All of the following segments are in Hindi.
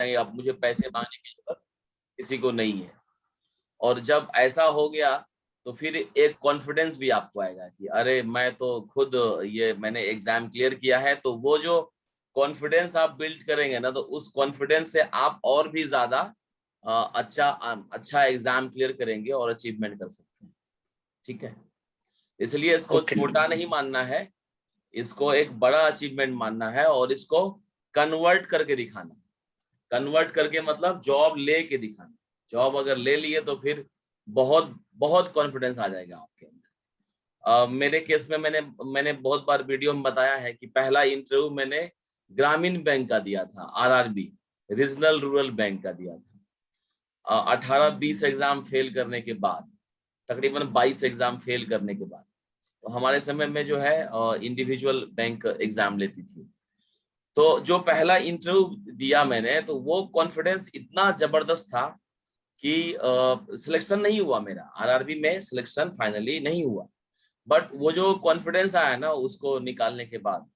अब मुझे पैसे मांगने की जरूरत किसी को नहीं है। और जब ऐसा हो गया तो फिर एक कॉन्फिडेंस भी आपको आएगा कि अरे मैं तो खुद ये मैंने एग्जाम क्लियर किया है। तो वो जो कॉन्फिडेंस आप बिल्ड करेंगे ना, तो उस कॉन्फिडेंस से आप और भी ज्यादा अच्छा एग्जाम क्लियर करेंगे और अचीवमेंट कर सकते हैं। ठीक है, इसलिए इसको छोटा नहीं मानना है, इसको एक बड़ा अचीवमेंट मानना है और इसको कन्वर्ट करके दिखाना। कन्वर्ट करके मतलब जॉब लेके दिखाना। जॉब अगर ले लिए तो फिर बहुत बहुत कॉन्फिडेंस आ जाएगा आपके अंदर। मेरे केस में मैंने बहुत बार वीडियो में बताया है कि पहला इंटरव्यू मैंने ग्रामीण बैंक का दिया था, आरआरबी रीजनल रूरल बैंक का दिया था। 18-20 एग्जाम फेल करने के बाद, तकरीबन 22 एग्जाम फेल करने के बाद, तो हमारे समय में जो है इंडिविजुअल बैंक एग्जाम लेती थी। तो जो पहला इंटरव्यू दिया मैंने, तो वो कॉन्फिडेंस इतना जबरदस्त था कि सिलेक्शन नहीं हुआ मेरा, आरआरबी में सिलेक्शन फाइनली नहीं हुआ। बट वो जो कॉन्फिडेंस आया ना उसको निकालने के बाद,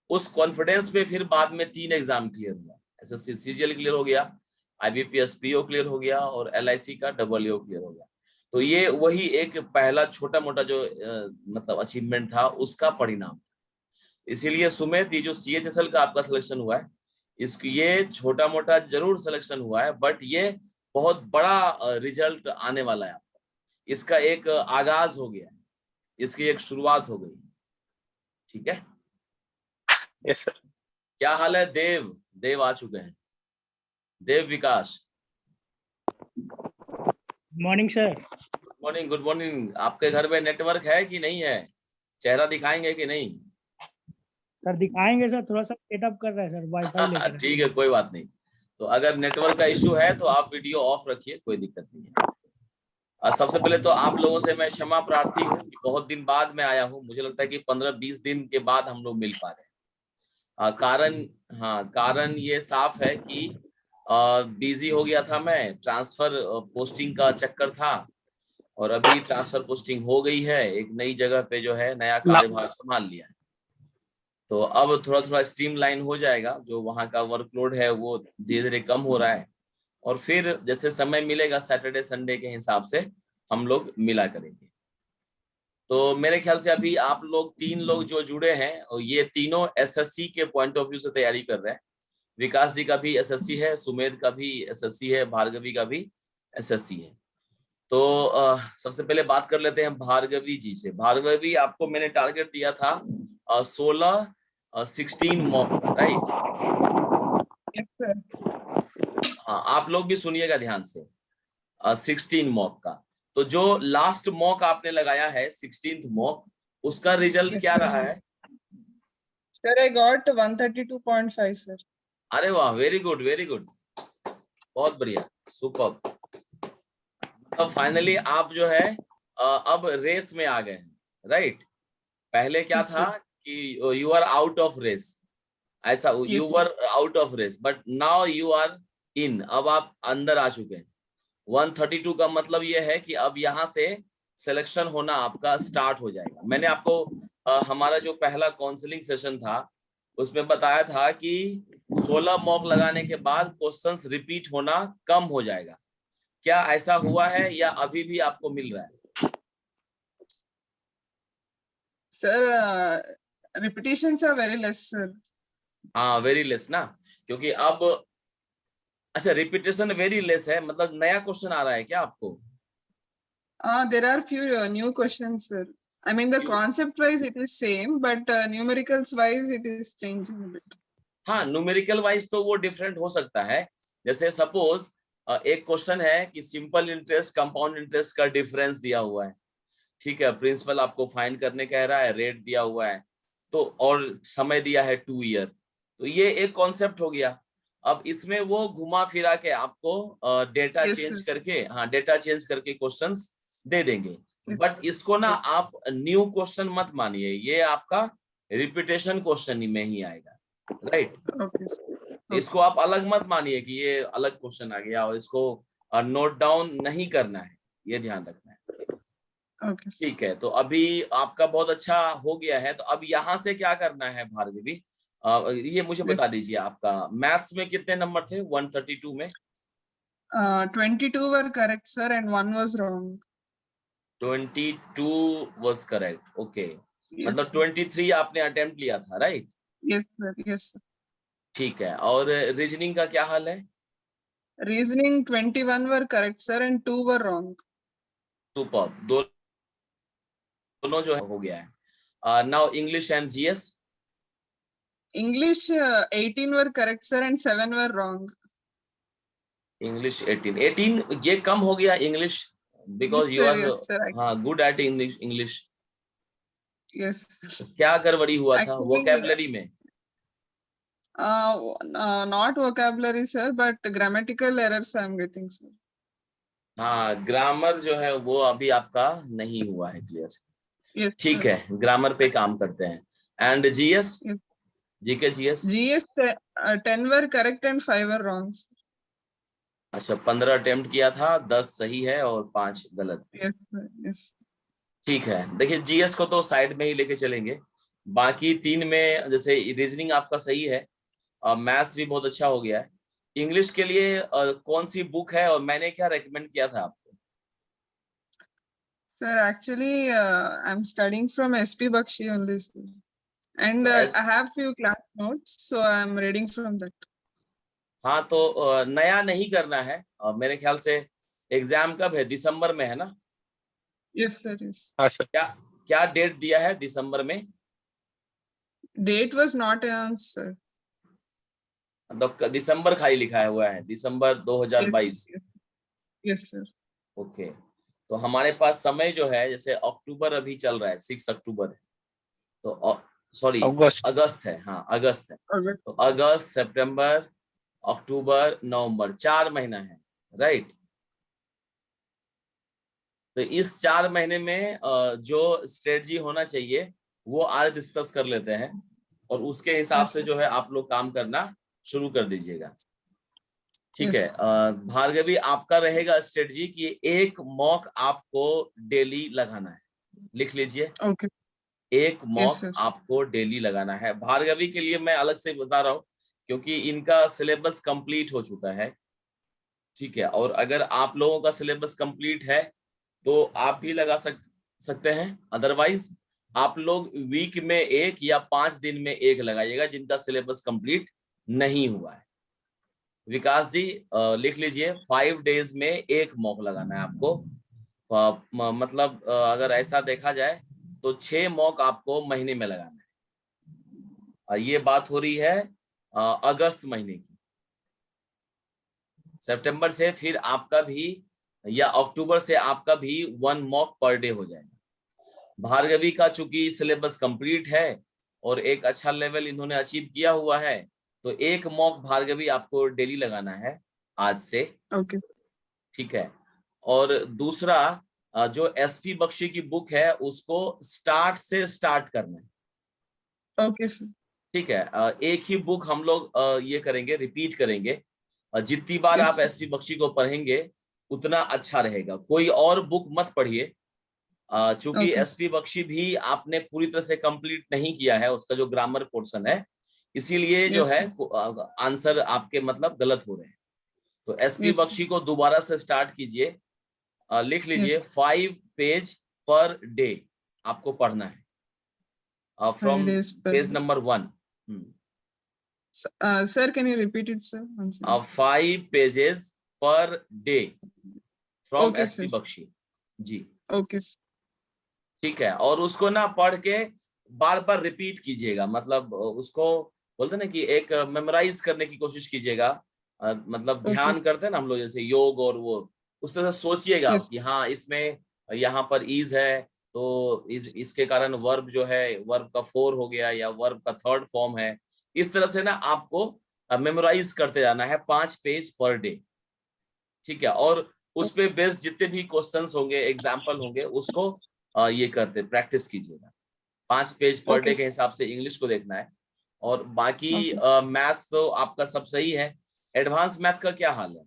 उस कॉन्फिडेंस पे फिर बाद में 3 एग्जाम क्लियर हुआ। एसएससी सीजीएल क्लियर हो गया, आईबीपीएस पीओ क्लियर हो गया और एलआईसी का डब्ल्यूओ क्लियर हो गया। तो ये वही एक पहला छोटा मोटा जो मतलब अचीवमेंट था उसका परिणाम। इसीलिए सुमित, ये जो सीएचएसएल का आपका सिलेक्शन हुआ है, इसकी ये छोटा मोटा जरूर सिलेक्शन हुआ है, बट ये बहुत बड़ा रिजल्ट आने वाला है आपका। इसका एक आगाज हो गया है, इसकी एक शुरुआत हो गई। ठीक है? Yes sir. क्या हाल है देव? देव आ चुके हैं, Dev Vikas. Morning sir. Good morning, good morning. आपके घर में नेटवर्क है कि नहीं है? चेहरा दिखाएंगे कि नहीं? सर दिखाएंगे सर, थोड़ा सा सेटअप कर रहे हैं सर, वाईफाई लेकर। ठीक है, कोई बात नहीं। तो अगर नेटवर्क का इशू है तो आप वीडियो ऑफ रखिए, कोई दिक्कत नहीं है। सबसे पहले तो आप लोगों से मैं क्षमा प्रार्थी हूँ कि बहुत दिन बाद मैं आया हूँ। मुझे लगता है कि 15-20 दिन के बाद हम लोग मिल पा रहे हैं। कारण ये साफ है कि बिजी हो गया था मैं, ट्रांसफर पोस्टिंग का चक्कर था, और अभी ट्रांसफर पोस्टिंग हो गई है, एक नई जगह पे जो है नया कार्यभार संभाल लिया है। तो अब थोड़ा थोड़ा स्ट्रीमलाइन हो जाएगा, जो वहाँ का वर्कलोड है वो धीरे धीरे कम हो रहा है, और फिर जैसे समय मिलेगा सैटरडे संडे के हिसाब से हम लोग मिला करेंगे। तो मेरे ख्याल से अभी आप लोग 3 लोग जो जुड़े हैं, और ये तीनों एसएससी के पॉइंट ऑफ व्यू से तैयारी कर रहे हैं। विकास जी का भी एसएससी है, सुमेध का भी एसएससी है, भार्गवी का भी एसएससी है। तो सबसे पहले बात कर लेते हैं भार्गवी जी से। भार्गवी, आपको मैंने टारगेट दिया था 16 मॉक, राइट? हाँ, आप लोग भी सुनिएगा ध्यान से। 16 मॉक का, तो जो लास्ट मॉक आपने लगाया है 16th मॉक, उसका रिजल्ट क्या रहा है? Sir, I got 132.5 sir. अरे वाह, वेरी गुड वेरी गुड, बहुत बढ़िया, सुपर। अब फाइनली आप जो है अब रेस में आ गए हैं, राइट? पहले क्या था कि you are out of race, ऐसा you were out of race, but now you are in, अब आप अंदर आ चुके हैं। 132 का मतलब ये है कि अब यहाँ से सिलेक्शन होना आपका स्टार्ट हो जाएगा। मैंने आपको हमारा जो पहला काउंसलिंग सेशन था उसमें बताया था कि 16 मॉक लगाने के बाद क्वेश्चंस रिपीट होना कम हो जाएगा। क्या ऐसा हुआ है या अभी भी आपको मिल रहा है? Sir, repetitions are very less sir. हाँ, वेरी लेस ना, क्योंकि अब अच्छा रिपीटेशन वेरी लेस है, मतलब नया क्वेश्चन आ रहा है क्या आपको? There are few new questions sir. I mean the concept wise it is same, but numericals wise it is changing a bit. हाँ, न्यूमेरिकल वाइज तो वो डिफरेंट हो सकता है। जैसे सपोज एक क्वेश्चन है कि सिंपल इंटरेस्ट कंपाउंड इंटरेस्ट का डिफरेंस दिया हुआ है, ठीक है, प्रिंसिपल आपको फाइंड करने कह रहा है, रेट दिया हुआ है, तो और समय दिया है 2 ईयर, तो ये एक कॉन्सेप्ट हो गया। अब इसमें वो घुमा फिरा के आपको डेटा चेंज करके, हाँ डेटा चेंज करके क्वेश्चंस दे देंगे। बट इसको ना आप न्यू क्वेश्चन मत मानिए, ये आपका रिपीटेशन क्वेश्चन में ही आएगा, राइट? इसको आप अलग मत मानिए कि ये अलग क्वेश्चन आ गया और इसको नोट डाउन नहीं करना है, ये ध्यान रखना है। ठीक है, तो अभी आपका बहुत अच्छा हो गया है। तो अब यहाँ से क्या करना है भार्गवी, ये मुझे बता दीजिए, आपका मैथ्स में कितने नंबर थे 132 में? 22 were correct, sir, and 1 was wrong. 22 was correct. Okay, Yes, मतलब sir. 23 आपने अटेम्प्ट लिया था, right? Yes, sir. Yes, sir. ठीक है, और रीजनिंग का क्या हाल है? Reasoning 21 were correct, sir, and 2 were wrong. Super, दोनों जो है हो गया है। Now English and GS. English 18 were correct, sir, and 7 were wrong. English 18 ये कम हो गया English, because you are Yes, sir. हाँ गुड एट इंग्लिश। Yes. क्या गड़बड़ी हुआ था Actually, वोकैबुलरी में? not vocabulary, sir, but grammatical errors I am getting, sir. हाँ, ग्रामर जो है वो अभी आपका नहीं हुआ है क्लियर। Yes, ठीक sir. है, ग्रामर पे काम करते हैं। And GS, Yes. GK GS. GS 10 were correct and 5 were wrong, sir. अच्छा, 15 अटेम्प्ट किया था, 10 सही है और 5 गलत। Yes, sir. Yes. ठीक है, देखिए जीएस को तो साइड में ही लेके चलेंगे, बाकी 3 में जैसे रीजनिंग आपका सही है, मैथ्स भी बहुत अच्छा हो गया है। इंग्लिश के लिए कौन सी बुक है और मैंने क्या रेकमेंड किया था आपको? Sir, actually, I'm studying from SP Bakshi only, sir. And As- I have few class notes, so I'm reading from that. हाँ, तो नया नहीं करना है, मेरे ख्याल से एग्जाम कब है? दिसंबर में है ना? Yes, sir. Yes. हाँ सर। क्या क्या डेट दिया है दिसंबर में? Date was not announced, sir. मतलब दिसंबर खाली लिखा हुआ है, दिसंबर 2022। Yes, yes, sir. ओके, तो हमारे पास समय जो है, जैसे अक्टूबर अभी चल रहा है, 6 अक्टूबर है, तो सॉरी अगस्त। अगस्त है, हाँ अगस्त है। Okay. तो अगस्त, सितंबर, अक्टूबर, नवंबर, 4 महीना है, राइट? तो इस 4 महीने में जो स्ट्रेटजी होना चाहिए वो आज डिस्कस कर लेते हैं, और उसके हिसाब Yes, से sir. जो है आप लोग काम करना शुरू कर दीजिएगा। ठीक Yes. है, भार्गवी आपका रहेगा स्ट्रेटजी कि एक मॉक आपको डेली लगाना है, लिख लीजिए। Okay. एक Yes, मॉक sir. आपको डेली लगाना है। भार्गवी के लिए मैं अलग से बता रहा हूँ क्योंकि इनका सिलेबस कंप्लीट हो चुका है, ठीक है? और अगर आप लोगों का सिलेबस कंप्लीट है तो आप भी लगा सकते हैं, अदरवाइज आप लोग वीक में एक या 5 दिन में एक लगाइएगा जिनका सिलेबस कंप्लीट नहीं हुआ है। विकास जी लिख लीजिए, 5 डेज में एक मॉक लगाना है आपको। मतलब अगर ऐसा देखा जाए तो 6 मॉक आपको महीने में लगाना है। ये बात हो रही है अगस्त महीने की। सितंबर से फिर आपका भी, या अक्टूबर से आपका भी 1 मॉक पर डे हो जाएगा। भार्गवी का चूंकि सिलेबस कंप्लीट है और एक अच्छा लेवल इन्होंने अचीव किया हुआ है, तो एक मॉक भार्गवी आपको डेली लगाना है आज से। Okay. ठीक है, और दूसरा जो एसपी बख्शी की बुक है उसको स्टार्ट से स्टार्ट करना है। Okay, sir. ठीक है, एक ही बुक हम लोग ये करेंगे, रिपीट करेंगे। जितनी बार Yes, आप sir. एसपी बख्शी को पढ़ेंगे उतना अच्छा रहेगा, कोई और बुक मत पढ़िए। चूंकि Okay, sir. एसपी बख्शी भी आपने पूरी तरह से कंप्लीट नहीं किया है, उसका जो ग्रामर पोर्शन है, इसीलिए जो Yes, है sir. आंसर आपके मतलब गलत हो रहे हैं। तो एसपी Yes, sir. बख्शी को दोबारा से स्टार्ट कीजिए, लिख लीजिए Yes. 5 पेज पर डे आपको पढ़ना है, 5 from days per page day. Number 1। Sir, can you repeat it, sir? Once again. 5 pages per day from Okay, SP sir. Bakshi ji. Okay, sir. ठीक है, और उसको ना पढ़ के बार बार रिपीट कीजिएगा, मतलब उसको बोलते ना कि एक मेमोराइज करने की कोशिश कीजिएगा। मतलब Okay, ध्यान sir. करते हैं ना हम लोग, जैसे योग और वो, उस तरह से सोचिएगा Yes. कि हाँ इसमें यहाँ पर इज है, तो इसके कारण वर्ब जो है, वर्ब का 4 हो गया या वर्ब का 3rd फॉर्म है। इस तरह से ना आपको मेमोराइज करते जाना है 5 पेज पर डे। ठीक है, और उस पे बेस्ड जितने भी क्वेश्चंस होंगे, एग्जाम्पल होंगे, उसको ये करते प्रैक्टिस कीजिएगा। 5 पेज पर Okay, डे के sir. हिसाब से इंग्लिश को देखना है, और बाकी Okay. मैथ्स तो आपका सब सही है। एडवांस मैथ का क्या हाल है?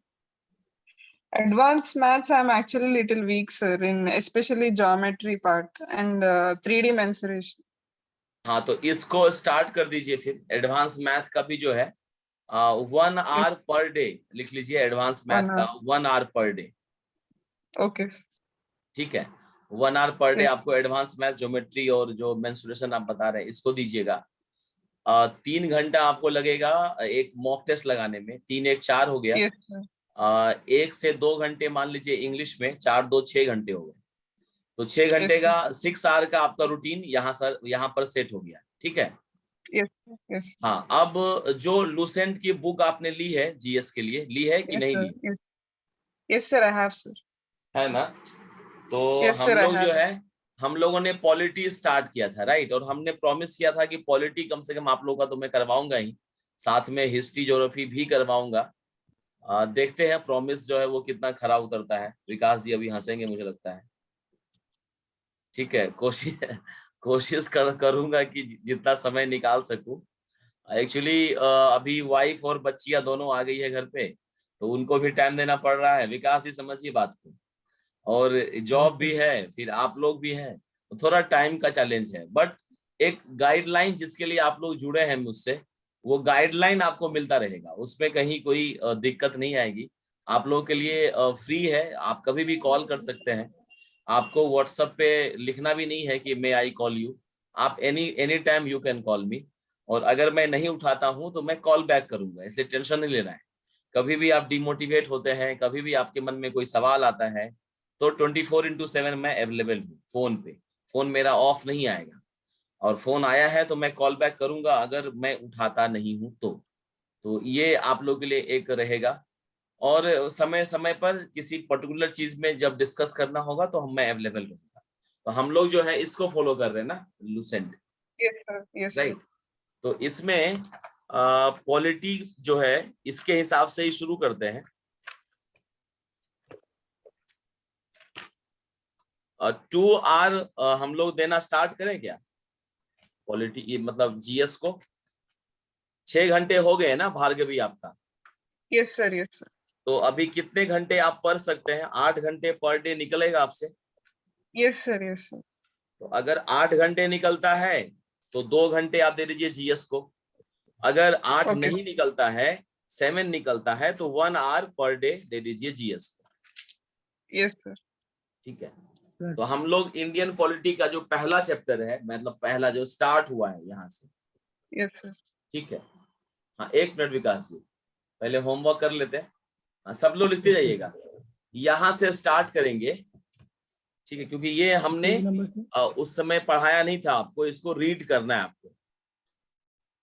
Advanced maths, I'm actually little weak, sir, in especially geometry part and 3D mensuration. हाँ, तो इसको स्टार्ट कर दीजिए फिर। एडवांस मैथ का भी जो है 1 आवर पर डे लिख लीजिए, एडवांस मैथ 1 का hour. 1 hour per day. Okay. ठीक है, 1 आवर पर डे Yes. आपको एडवांस मैथ, ज्योमेट्री और जो मेंसुरेशन आप बता रहे हैं इसको दीजिएगा। 3 घंटा आपको लगेगा एक मॉक टेस्ट लगाने में, 3 1 4 हो गया। Yes, sir. 1 से 2 घंटे मान लीजिए इंग्लिश में, 4 2 6 घंटे हो गए। तो 6 घंटे Yes, sir. का 6 आवर का आपका रूटीन यहाँ पर सेट हो गया। ठीक है। Yes, sir. Yes. हाँ, अब जो लूसेंट की बुक आपने ली है जीएस के लिए, ली है कि Yes, नहीं sir. Lee Yes. Yes, sir. I have, sir. है ना? तो Yes, हम sir. I लोग जो have. है, हम लोगों ने पॉलिटी स्टार्ट किया था, राइट? और हमने प्रॉमिस किया था कि पॉलिटी कम से कम आप लोगों का तो मैं करवाऊंगा ही, साथ में हिस्ट्री ज्योग्राफी भी करवाऊंगा। देखते हैं प्रॉमिस जो है वो कितना खरा उतरता है। विकास जी अभी हंसेंगे मुझे लगता है। ठीक है, कोशिश करूंगा कि जितना समय निकाल सकूं। एक्चुअली अभी वाइफ और बच्चियां दोनों आ गई है घर पे, तो उनको भी टाइम देना पड़ रहा है। विकास जी समझिए बात को, और जॉब भी है, फिर आप लोग भी हैं, तो थोड़ा टाइम का चैलेंज है। बट एक गाइडलाइन जिसके लिए आप लोग जुड़े हैं मुझसे, वो गाइडलाइन आपको मिलता रहेगा, उसमें कहीं कोई दिक्कत नहीं आएगी। आप लोगों के लिए फ्री है, आप कभी भी कॉल कर सकते हैं। आपको व्हाट्सएप पे लिखना भी नहीं है कि मे आई कॉल यू, आप any time you can call मी। और अगर मैं नहीं उठाता हूं तो मैं कॉल बैक करूंगा, इसलिए टेंशन नहीं लेना है। कभी भी आप डिमोटिवेट होते हैं, कभी भी आपके मन में कोई सवाल आता है, तो 24/7 मैं अवेलेबल हूँ फोन पे। फोन मेरा ऑफ नहीं आएगा, और फोन आया है तो मैं कॉल बैक करूंगा अगर मैं उठाता नहीं हूं तो ये आप लोग के लिए एक रहेगा। और समय समय पर किसी पर्टिकुलर चीज में जब डिस्कस करना होगा तो मैं अवेलेबल रहूंगा। तो हम लोग जो है इसको फॉलो कर रहे हैं ना, Lucent, Yes, sir. Yes, sir. Right? तो इसमें पॉलिटी जो है इसके हिसाब से ही शुरू करते हैं। 2 आवर हम लोग देना स्टार्ट करें क्या पॉलिटी, मतलब जीएस को? 6 घंटे हो गए ना भार्गवी आपका? Yes, sir. Yes, sir. तो अभी कितने घंटे आप पढ़ सकते हैं? 8 घंटे पर डे निकलेगा आपसे? Yes, sir. Yes, sir. तो अगर 8 घंटे निकलता है तो 2 घंटे आप दे दीजिए जीएस को। अगर 8 Okay. नहीं निकलता है, 7 निकलता है, तो 1 आवर पर डे दे दीजिए जीएस को। Yes, sir. ठीक है। तो हम लोग इंडियन पॉलिटी का जो पहला चैप्टर है, मतलब पहला जो स्टार्ट हुआ है यहाँ से। Yes, sir. ठीक है। हाँ, 1 मिनट विकास जी, पहले होमवर्क कर लेते हैं। हाँ, सब लोग लिखते जाइएगा। यहाँ से स्टार्ट करेंगे, ठीक है, क्योंकि ये हमने उस समय पढ़ाया नहीं था आपको, इसको रीड करना है आपको।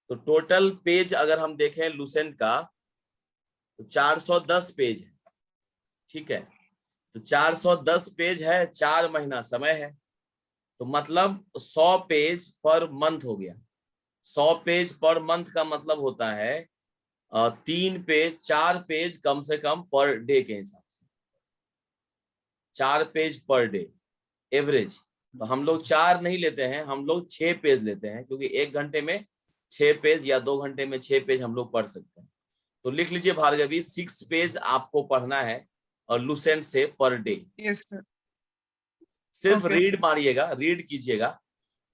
तो टोटल पेज अगर हम देखें लूसेंट का तो 410 पेज है। ठीक है, तो 410 पेज है, 4 महीना समय है, तो मतलब 100 पेज पर मंथ हो गया। 100 पेज पर मंथ का मतलब होता है 3 पेज 4 पेज कम से कम पर डे के हिसाब से, 4 पेज पर डे एवरेज। तो हम लोग 4 नहीं लेते हैं, हम लोग 6 पेज लेते हैं, क्योंकि 1 घंटे में 6 पेज या 2 घंटे में 6 पेज हम लोग पढ़ सकते हैं। तो लिख लीजिए भार्गवी, 6 पेज आपको पढ़ना है और लूसेंट से पर डे। Yes, sir. सिर्फ Okay, रीड sir. मारिएगा, रीड कीजिएगा,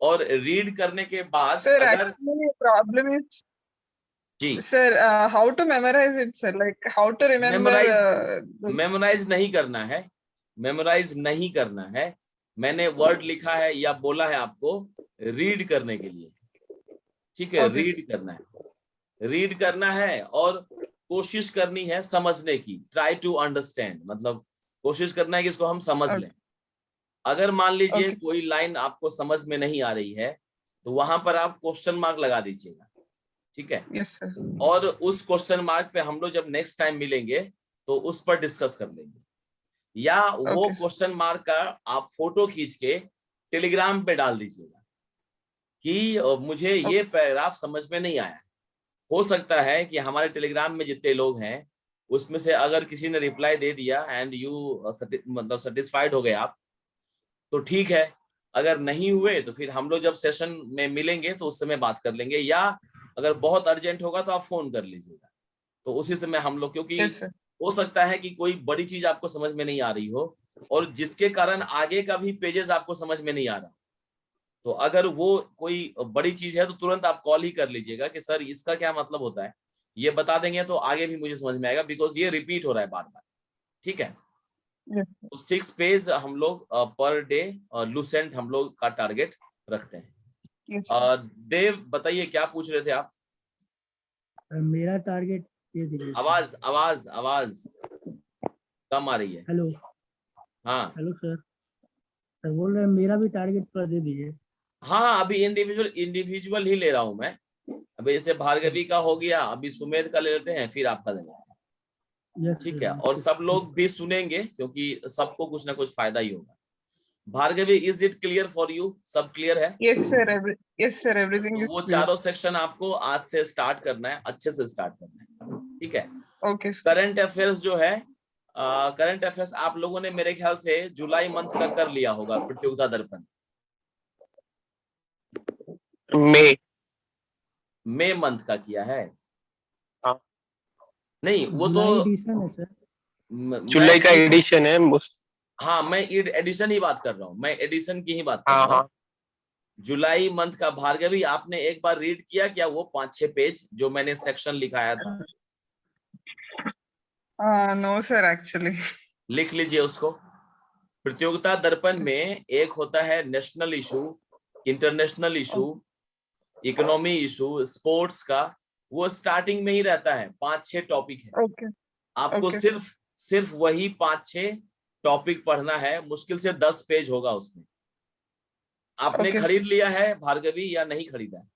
और रीड करने के बाद Sir, अगर actually, the problem is, जी sir, how to memorize it, sir? Like how to remember? Memorise नहीं करना है, मेमोराइज नहीं करना है। मैंने वर्ड लिखा है या बोला है आपको रीड करने के लिए। ठीक है, Okay. रीड करना है, रीड करना है, और कोशिश करनी है समझने की। ट्राई टू अंडरस्टैंड, मतलब कोशिश करना है कि इसको हम समझ Okay. लें। अगर मान लीजिए Okay. कोई लाइन आपको समझ में नहीं आ रही है, तो वहां पर आप क्वेश्चन मार्क लगा दीजिएगा। ठीक है, Yes, sir. और उस क्वेश्चन मार्क पे हम लोग जब नेक्स्ट टाइम मिलेंगे तो उस पर डिस्कस कर लेंगे, या वो Okay, sir. क्वेश्चन मार्क का आप फोटो खींच के टेलीग्राम पे डाल दीजिएगा कि मुझे ये पैराग्राफ समझ में नहीं आया। हो सकता है कि हमारे टेलीग्राम में जितने लोग हैं उसमें से अगर किसी ने रिप्लाई दे दिया एंड यू मतलब सेटिस्फाइड हो गए आप, तो ठीक है। अगर नहीं हुए तो फिर हम लोग जब सेशन में मिलेंगे तो उस समय बात कर लेंगे, या अगर बहुत अर्जेंट होगा तो आप फोन कर लीजिएगा, तो उसी समय हम लोग, क्योंकि Yes, sir. हो सकता है कि कोई बड़ी चीज आपको समझ में नहीं आ रही हो और जिसके कारण आगे का भी पेजेस आपको समझ में नहीं आ रहा, तो अगर वो कोई बड़ी चीज है तो तुरंत आप कॉल ही कर लीजिएगा कि सर इसका क्या मतलब होता है, ये बता देंगे तो आगे भी मुझे समझ में आएगा, बिकॉज ये रिपीट हो रहा है बार बार। ठीक है, Yes, तो 6 पेज हम लोग पर डे लूसेंट हम लोग का टारगेट रखते हैं। yes. देव बताइए क्या पूछ रहे थे आप? सर मेरा टारगेट ये दीजिए। आवाज आवाज आवाज कम आ रही है। हेलो हाँ हेलो सर, सर बोल रहे हैं मेरा भी टारगेट थोड़ा दे दीजिए। हाँ, अभी इंडिविजुअल ही ले रहा हूं मैं। अभी जैसे भार्गवी का हो गया, अभी सुमेध का ले लेते हैं, फिर आपका ले लेंगे। यस ठीक सर, है, और सब लोग भी सुनेंगे क्योंकि सबको कुछ ना कुछ फायदा ही होगा। Bhargavi, is it clear for you? सब क्लियर है? Yes, sir. Yes, sir. Everything तो is वो clear. चारों सेक्शन आपको आज से स्टार्ट करना है, अच्छे से स्टार्ट करना है। ठीक है, Okay, sir. करंट अफेयर्स जो है, करंट अफेयर्स आप लोगों ने मेरे ख्याल से जुलाई मंथ का कर लिया होगा, प्रतियोगिता दर्पण। मई मंथ का किया है? हाँ। नहीं, वो तो जुलाई एडिशन है सर। जुलाई का एडिशन है। हाँ, मैं एडिशन ही बात कर रहा हूँ, मैं एडिशन की ही बात कर हाँ रहा हूँ। हाँ जुलाई मंथ का भार्गवी आपने एक बार रीड किया क्या वो 5-6 पेज जो मैंने सेक्शन लिखाया था? No, sir. Actually. लिख लीजिए उसको। प्रतियोगिता दर्पण में एक होता है national issue, international issue, economy issue, sports का, वो स्टार्टिंग में ही रहता है। 5-6 टॉपिक है, Okay. आपको Okay, सिर्फ वही 5-6 टॉपिक पढ़ना है। मुश्किल से 10 पेज होगा उसमें। आपने Okay, खरीद sir. लिया है भार्गवी या नहीं खरीदा है?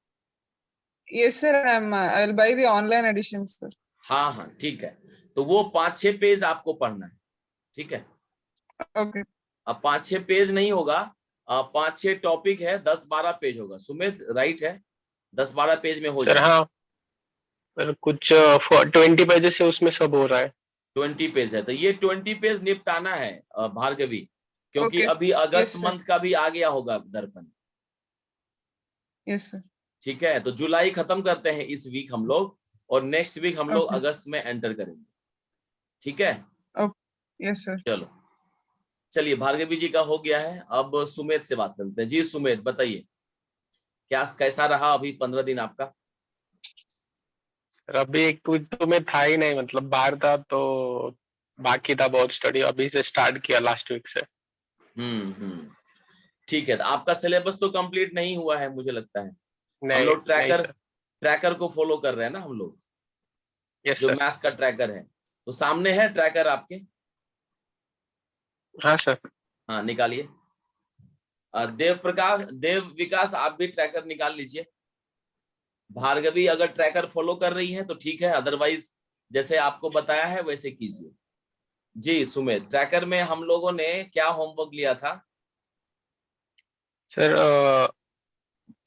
Yes, sir. I'll buy the online edition, sir. हाँ हाँ ठीक है, तो वो 5-6 पेज आपको पढ़ना है। ठीक है, Okay. अब 5-6 पेज नहीं होगा, 5-6 टॉपिक है, 10-12 पेज होगा। सुमित राइट है, 10-12 पेज में हो सर। जाएगा। हाँ, पर कुछ 20 पेजेस से उसमें सब हो रहा है। 20 पेज है, तो ये 20 पेज निपटाना है भार्गवी, क्योंकि Okay. अभी अगस्त Yes, sir. मंथ का भी आ गया होगा दर्पण। Yes, sir. ठीक है, तो जुलाई खत्म करते हैं इस वीक हम लोग, और नेक्स्ट वीक हम लोग Okay. अगस्त में एंटर करेंगे। ठीक है, Yes, sir. चलो चलिए, भार्गवी जी का हो गया है। अब सुमेध से बात करते हैं। जी सुमेध बताइए, क्या कैसा रहा अभी 15 दिन आपका? सर अभी एक वीक तो मैं था ही नहीं, मतलब बाहर था, तो बाकी था बहुत स्टडी। अभी से स्टार्ट किया लास्ट वीक से। ठीक है, तो आपका सिलेबस तो कंप्लीट नहीं हुआ है मुझे लगता है। हम नहीं लोग नहीं सर। ट्रैकर को फॉलो कर रहे हैं ना हम लोग, यस जो सर। मैथ का ट्रैकर है। तो सामने है ट्रैकर आपके? हाँ सर। हाँ निकालिए। देव विकास आप भी ट्रैकर निकाल लीजिए। भार्गवी अगर ट्रैकर फॉलो कर रही है तो ठीक है, अदरवाइज जैसे आपको बताया है वैसे कीजिए। जी सुमित, ट्रैकर में हम लोगों ने क्या होमवर्क लिया था? सर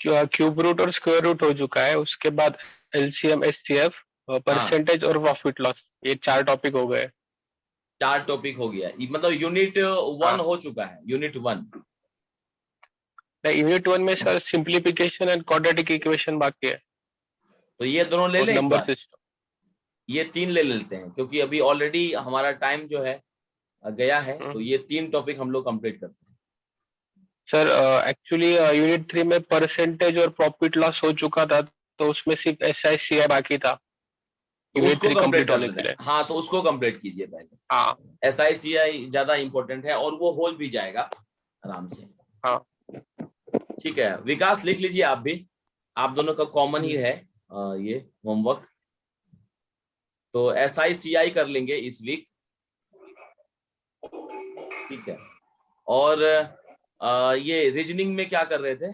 क्यूब रूट और स्क्वायर रूट हो चुका है। उसके बाद एलसीएम, एचसीएफ, परसेंटेज और प्रॉफिट लॉस, ये 4 टॉपिक हो गए। 4 टॉपिक हो गया, मतलब यूनिट 1 हाँ, हो चुका है, यूनिट 1। यूनिट 1 में sir simplification and quadratic equation बाकी है, तो ये दोनों ले और लें इस नंबर बार, सिस्टम। ये 3 ले लेते हैं, क्योंकि अभी ऑलरेडी हमारा टाइम जो है गया है, तो ये 3 टॉपिक हम लोग कंप्लीट करते हैं। सर एक्चुअली यूनिट 3 में परसेंटेज और प्रॉफिट लॉस हो चुका था, तो उसमें सिर्फ एसआईसीआई बाकी था तो यूनिट उसको 3 कंप्लीट कंप्लीट कर होने लेते के हैं। लिए। हाँ, तो उसको कंप्लीट कीजिए पहले। हाँ SICI ज्यादा इंपॉर्टेंट है, और वो होल भी जाएगा आराम से। हाँ ठीक है, विकास लिख लीजिए आप भी, आप दोनों का कॉमन ही है ये होमवर्क। तो SICI कर लेंगे इस वीक। ठीक है, और ये रीजनिंग में क्या कर रहे थे?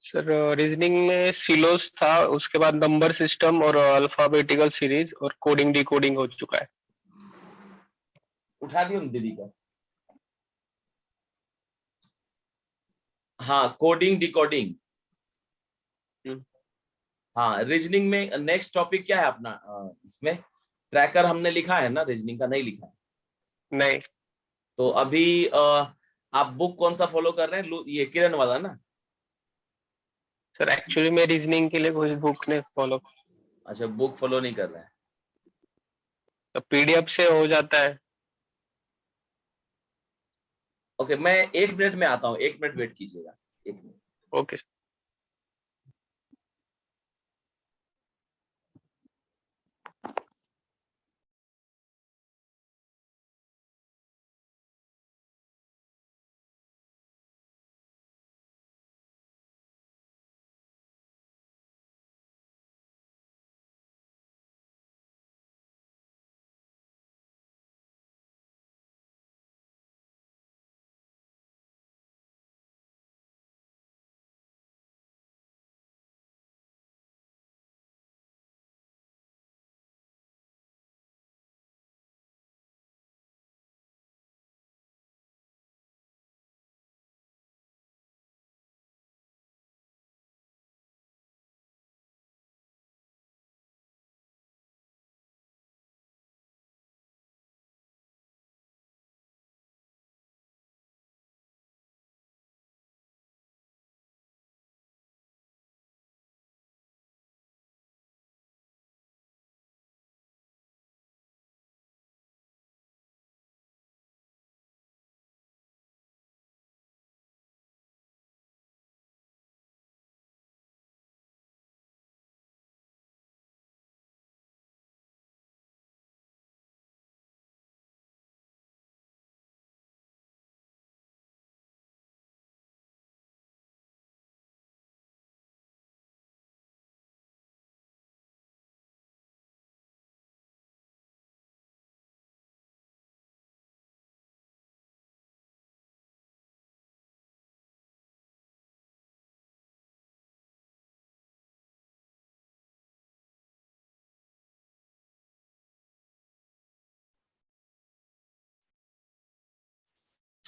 सर, रीजनिंग में सिलोस था, उसके बाद नंबर सिस्टम और अल्फाबेटिकल सीरीज और कोडिंग डिकोडिंग हो चुका है। उठा दियो ना दीदी का। हाँ, कोडिंग डिकोडिंग। हाँ, रीजनिंग में नेक्स्ट टॉपिक क्या है अपना? इसमें ट्रैकर हमने लिखा है ना, रीजनिंग का नहीं लिखा है? नहीं तो अभी आप बुक कौन सा फॉलो कर रहे हैं? ये किरण वाला ना? सर, एक्चुअली मैं रीजनिंग के लिए कोई बुक नहीं फॉलो, अच्छा, बुक फॉलो नहीं कर रहे हैं। तो पीडीएफ से हो जाता है। ओके, मैं 1 मिनट में आता हूँ, 1 मिनट वेट कीजिएगा, 1 मिनट। Okay sir.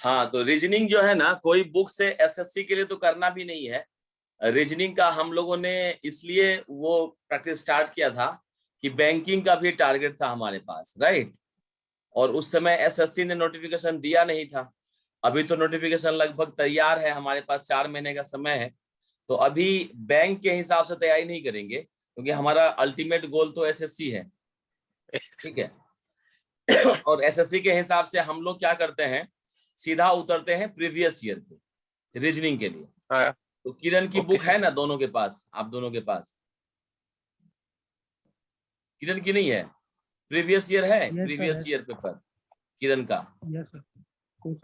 हाँ, तो रीजनिंग जो है ना, कोई बुक से एसएससी के लिए तो करना भी नहीं है। रीजनिंग का हम लोगों ने इसलिए वो प्रैक्टिस स्टार्ट किया था कि बैंकिंग का भी टारगेट था हमारे पास, राइट। और उस समय एसएससी ने नोटिफिकेशन दिया नहीं था। अभी तो नोटिफिकेशन लगभग तैयार है, हमारे पास 4 महीने का समय है। तो अभी बैंक के हिसाब से तैयारी नहीं करेंगे, क्योंकि हमारा अल्टीमेट गोल तो एसएससी है, ठीक है। और एसएससी के हिसाब से हम लोग क्या करते हैं, सीधा उतरते हैं प्रीवियस ईयर पे रीजनिंग के लिए। हाँ तो किरण की ओके बुक सर। है ना दोनों के पास, आप दोनों के पास? किरण की नहीं है? प्रीवियस ईयर है, yes sir, previous year paper Kiran का यस सर,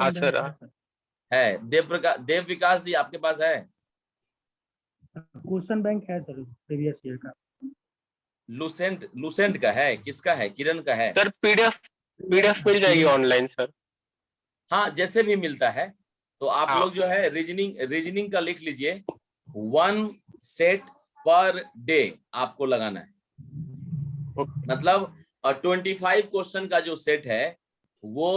हाँ क्वेश्चन सर। बैंक हाँ है सर, है। देव विकास जी आपके पास है? क्वेश्चन बैंक है सर प्रीवियस ईयर का। लुसेंट का है? किसका है? किरण का है? सर पीडीएफ मिल जाएगी ऑनलाइन सर। हाँ, जैसे भी मिलता है। तो आप हाँ लोग जो है रीजनिंग का लिख लीजिए, 1 सेट पर डे आपको लगाना है। ओके मतलब 25 क्वेश्चन का जो सेट है वो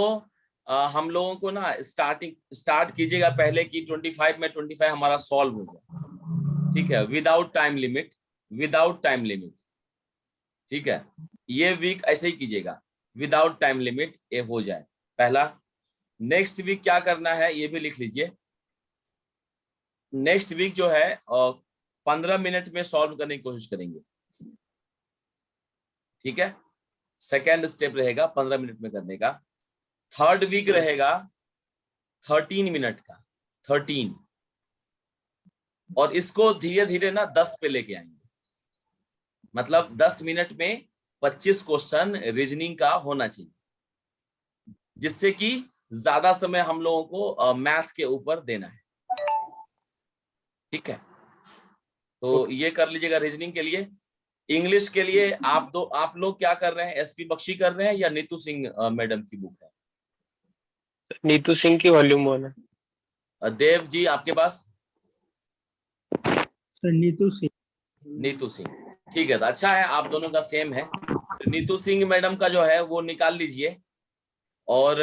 हम लोगों को ना स्टार्ट कीजिएगा पहले कि 25 में 25 हमारा सॉल्व हो जाए, ठीक है, without time limit, without time limit, ठीक है। ये वीक ऐसे ही कीजिएगा, विदाउट टाइम लिमिट ये हो जाए पहला। नेक्स्ट वीक क्या करना है ये भी लिख लीजिए। नेक्स्ट वीक जो है 15 मिनट में सॉल्व करने की कोशिश करेंगे, ठीक है। सेकेंड स्टेप रहेगा 15 मिनट में करने का। थर्ड वीक रहेगा 13 मिनट का, 13, और इसको धीरे धीरे ना 10 पे लेके आएंगे। मतलब 10 मिनट में 25 क्वेश्चन रीजनिंग का होना चाहिए, जिससे कि ज्यादा समय हम लोगों को मैथ के ऊपर देना है, ठीक है। तो ये कर लीजिएगा रीजनिंग के लिए। इंग्लिश के लिए आप लोग क्या कर रहे हैं, एसपी बख्शी कर रहे हैं या नीतू सिंह मैडम की बुक है? नीतू सिंह की वॉल्यूम 1 है। देव जी आपके पास? सर नीतू सिंह। नीतू सिंह, ठीक है, तो अच्छा है, आप दोनों का सेम है। तो नीतू सिंह मैडम का जो है वो निकाल लीजिए। और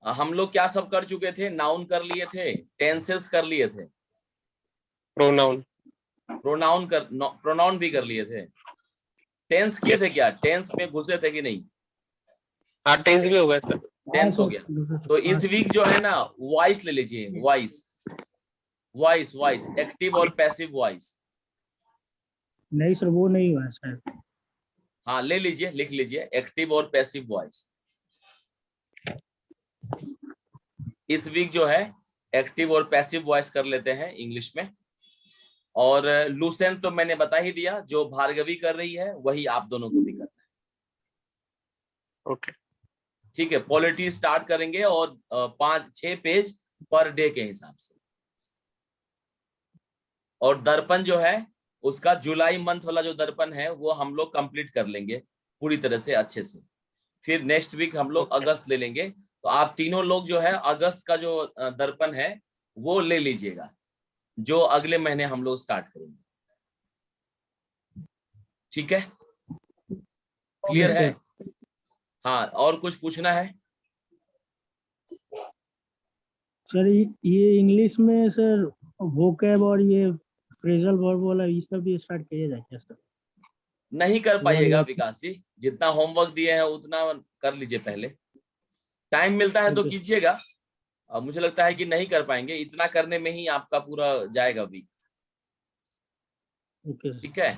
हम लोग क्या सब कर चुके थे, नाउन कर लिए थे, टेंसेस कर लिए थे, प्रोनाउन। प्रोनाउन भी कर लिए थे। टेंस किए थे क्या? टेंस में घुसे थे कि नहीं? हाँ टेंस भी हो गया सर। टेंस हो गया। तो इस वीक जो है ना वॉइस ले लीजिए, वॉइस, वॉइस, वॉइस, एक्टिव और पैसिव वॉइस। नहीं सर, वो नहीं हुआ है सर। हाँ ले लीजिए, लिख लीजिए, एक्टिव और पैसिव वॉइस। इस वीक जो है एक्टिव और पैसिव वॉइस कर लेते हैं इंग्लिश में। और लूसेंट तो मैंने बता ही दिया, जो भार्गवी कर रही है वही आप दोनों को भी करना है। ओके ठीक है, पॉलिटी स्टार्ट करेंगे और 5-6 पेज पर डे के हिसाब से। और दर्पण जो है उसका जुलाई मंथ वाला जो दर्पण है वो हम लोग कंप्लीट कर लेंगे पूरी तरह से अच्छे से। फिर नेक्स्ट वीक हम लोग Okay. अगस्त ले लेंगे। तो आप तीनों लोग जो है अगस्त का जो दर्पण है वो ले लीजिएगा, जो अगले महीने हम लोग स्टार्ट करेंगे। ठीक है, क्लियर है? हाँ, और कुछ पूछना है? सर ये इंग्लिश में सर वोकैब और ये फ्रेजल वर्ब वाला ये सब भी स्टार्ट किया जाए क्या सर? नहीं कर पाइएगा विकास जी, जितना होमवर्क दिए हैं उतना कर लीजिए पहले। टाइम मिलता है तो Okay. कीजिएगा। अब मुझे लगता है कि नहीं कर पाएंगे, इतना करने में ही आपका पूरा जाएगा वीक। ओके ठीक है,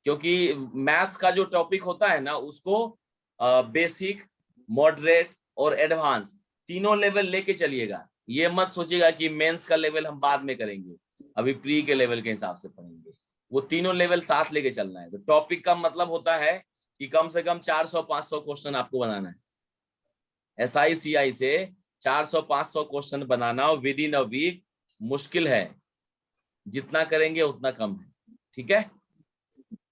क्योंकि मैथ्स का जो टॉपिक होता है ना उसको बेसिक, मॉडरेट और एडवांस तीनों लेवल लेके चलिएगा। ये मत सोचिएगा कि मेंस का लेवल हम बाद में करेंगे, अभी प्री के लेवल के हिसाब से पढ़ेंगे। वो तीनों लेवल साथ लेके चलना है। तो टॉपिक का मतलब होता है कि कम से कम 400-500 क्वेश्चन आपको बनाना है। SICI से 400-500 क्वेश्चन बनाना विद इन अ वीक मुश्किल है, जितना करेंगे उतना कम है। ठीक है,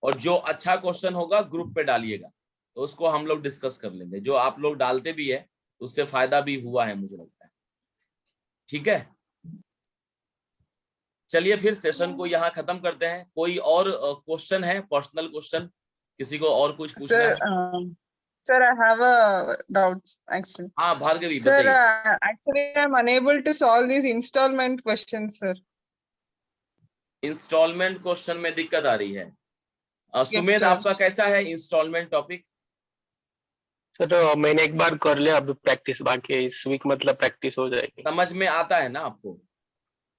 और जो अच्छा क्वेश्चन होगा ग्रुप पे डालिएगा, तो उसको हम लोग डिस्कस कर लेंगे। जो आप लोग डालते भी है उससे फायदा भी हुआ है मुझे लगता है। ठीक है, चलिए फिर सेशन को यहाँ खत्म करते हैं। कोई और क्वेश्चन है, पर्सनल क्वेश्चन, किसी को और कुछ पूछना Sir, है? sir, I have a doubt actually. हाँ भार्गवी Sir, बताइए। actually, I'm unable to solve these installment questions, sir. Instalment question में दिक्कत आ रही है। सुमेध sir. आपका कैसा है इंस्टॉलमेंट टॉपिक? सर मैंने एक बार कर लिया, अभी प्रैक्टिस बाकी है। इस वीक मतलब प्रैक्टिस हो जाएगी। समझ में आता है ना आपको?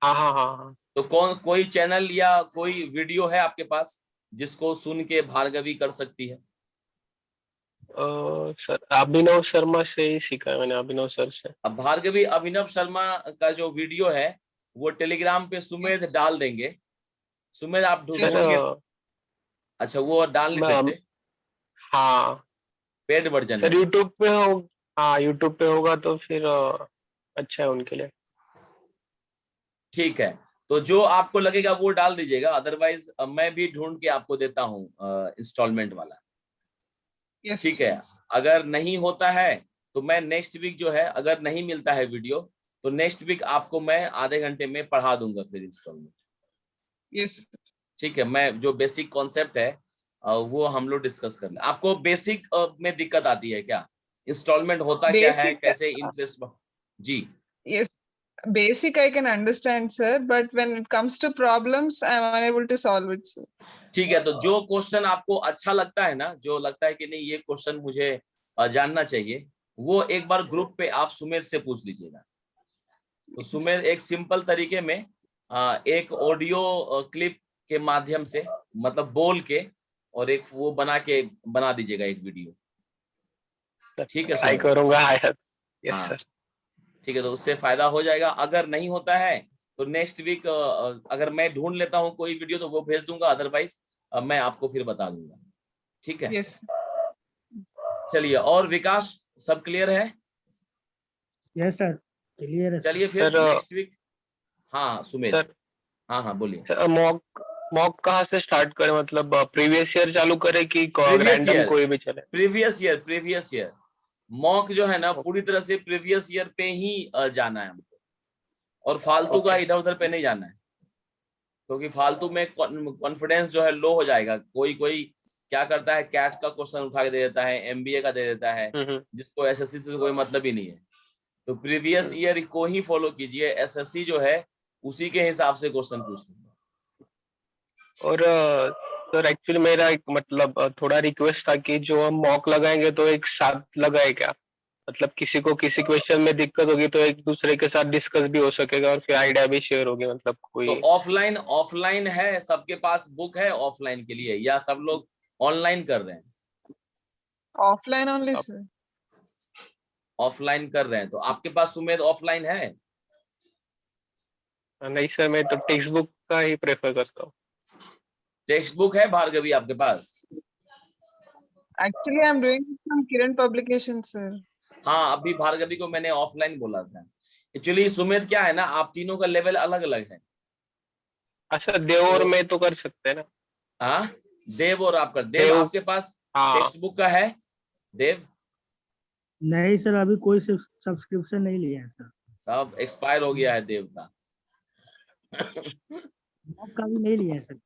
हाँ हाँ हाँ हाँ। तो कोई चैनल या कोई वीडियो है आपके पास जिसको सुन के भार्गवी कर सकती है? सर अभिनव शर्मा से ही सीखा है मैंने, अभिनव सर से। अब भार्गवी अभिनव शर्मा का जो वीडियो है वो टेलीग्राम पे सुमेध डाल देंगे। सुमेध आप ढूंढ के, सर अच्छा वो डाल नहीं मैं सकते, हाँ पेड वर्जन सर है। यूट्यूब पे हो, हाँ यूट्यूब पे होगा तो फिर अच्छा है उनके लिए। ठीक है, तो जो आपको लगेगा वो डाल दीजिएगा, अदरवाइज मैं भी ढूंढ के आपको देता हूँ इंस्टॉलमेंट वाला। Yes. ठीक है, अगर नहीं होता है तो मैं नेक्स्ट वीक जो है, अगर नहीं मिलता है वीडियो तो नेक्स्ट वीक आपको मैं आधे घंटे में पढ़ा दूंगा फिर इंस्टॉलमेंट। Yes. ठीक है, मैं जो बेसिक कॉन्सेप्ट है वो हम लोग डिस्कस कर ले। आपको बेसिक में दिक्कत आती है क्या? इंस्टॉलमेंट होता क्या है, Basic, कैसे इंटरेस्ट? जी yes. Basic I can understand, sir, but when it comes to problems, I'm unable to solve it, sir. ठीक है, तो जो क्वेश्चन आपको अच्छा लगता है ना, जो लगता है कि नहीं ये क्वेश्चन मुझे जानना चाहिए, वो एक बार ग्रुप पे आप सुमेध से पूछ लीजिएगा। तो सुमेध एक सिंपल तरीके में एक ऑडियो क्लिप के माध्यम से, मतलब बोल के, और एक वो बना दीजिएगा एक वीडियो। ठीक है ट्राई सुमेध? करूंगा। यस हाँ सर। ठीक है, तो उससे फायदा हो जाएगा। अगर नहीं होता है तो नेक्स्ट वीक अगर मैं ढूंढ लेता हूँ कोई वीडियो तो वो भेज दूंगा, अदरवाइज मैं आपको फिर बता दूंगा। ठीक है, Yes. चलिए। और विकास सब क्लियर है? यस सर, क्लियर है सर। चलिए फिर सर नेक्स्ट वीक। हाँ सुमेध, सर हाँ हाँ बोलिए। सर मॉक कहाँ से स्टार्ट करें, मतलब प्रीवियस ईयर चालू करें कि प्रीवियस रैंडम ईयर, कोई भी चले? प्रीवियस ईयर मॉक जो है ना पूरी तरह से प्रीवियस ईयर पे ही जाना है हमको, और फालतू का इधर उधर पे नहीं जाना है, क्योंकि फालतू में कॉन्फिडेंस जो है लो हो जाएगा। कोई कोई क्या करता है, कैट का क्वेश्चन उठा के दे देता है, MBA का दे देता है, जिसको SSC से कोई मतलब ही नहीं है। तो प्रीवियस ईयर को ही फॉलो कीजिए, SSC जो है उसी के हिसाब से क्वेश्चन पूछ लेंगे। और सर एक्चुअली मेरा एक मतलब थोड़ा रिक्वेस्ट था कि जो हम मॉक लगाएंगे तो एक साथ लगाए क्या, मतलब किसी को किसी क्वेश्चन में दिक्कत होगी तो एक दूसरे के साथ डिस्कस भी हो सकेगा और फिर आइडिया भी शेयर होगी, मतलब तो कोई। ऑफलाइन है, सबके पास बुक है ऑफलाइन के लिए, या सब लोग ऑनलाइन कर रहे हैं? Offline only, sir. ऑफलाइन कर रहे हैं, तो आपके पास सुमेध ऑफलाइन है? नहीं सर, मैं तो टेक्स्ट बुक का ही प्रेफर करता हूँ। टेक्स्ट बुक है भार्गवी आपके पास? Actually, I'm doing it from Kiran Publications, sir. हाँ, अभी भार्गवी को मैंने ऑफलाइन बोला था। एक्चुअली सुमेध क्या है ना, आप तीनों का लेवल अलग अलग है। अच्छा, देव और मैं तो कर सकते हैं ना? हाँ, देव और आपका देव, देव, आपके पास हाँ। टेक्स्ट बुक का है देव? नहीं सर, अभी कोई सब्सक्रिप्शन नहीं लिया है सर। सब एक्सपायर हो गया है देव का। का भी नहीं लिया है सर।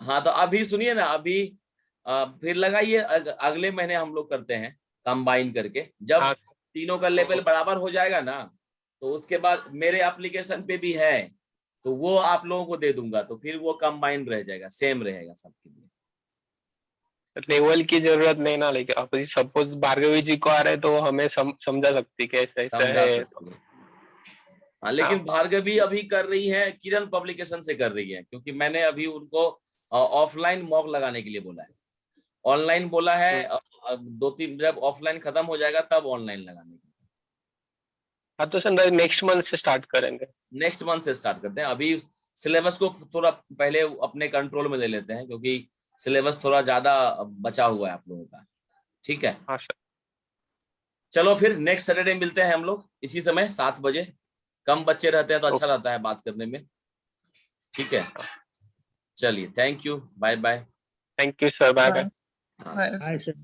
हाँ, तो अभी सुनिए ना, अभी फिर लगाइए, अगले महीने हम लोग करते हैं कंबाइन करके। जब हाँ तीनों का लेवल बराबर हो जाएगा ना, तो उसके बाद मेरे एप्लीकेशन पे भी है, तो वो आप लोगों को दे दूंगा, तो फिर वो कंबाइन रह जाएगा, सेम रहेगा सबके लिए। लेवल की जरूरत नहीं ना, लेकिन अब सपोज भार्गवी जी को आ रहे तो हमें समझा सकती कि ऐसा ऐसा समझा है। सकते हैं। हाँ, लेकिन भार्गवी अभी कर रही है, किरण पब्लिकेशन से कर रही है, क्योंकि मैंने अभी उनको ऑफलाइन मॉक लगाने के लिए बोला है। ऑनलाइन बोला है, 2-3 जब ऑफलाइन खत्म हो जाएगा तब ऑनलाइन लगाने के लिए। हाँ तो सर नेक्स्ट मंथ से स्टार्ट करेंगे। नेक्स्ट मंथ से स्टार्ट करते हैं। अभी सिलेबस को थोड़ा पहले अपने कंट्रोल में ले लेते हैं, क्योंकि सिलेबस थोड़ा ज्यादा बचा हुआ है आप लोगों का। ठीक है, हाँ सर। चलो फिर नेक्स्ट सैटरडे मिलते हैं हम लोग इसी समय 7 बजे। कम बच्चे रहते हैं तो अच्छा रहता है बात करने में। ठीक है, चलिए, thank you, bye bye. Thank you sir, bye bye. Bye. Hi sir.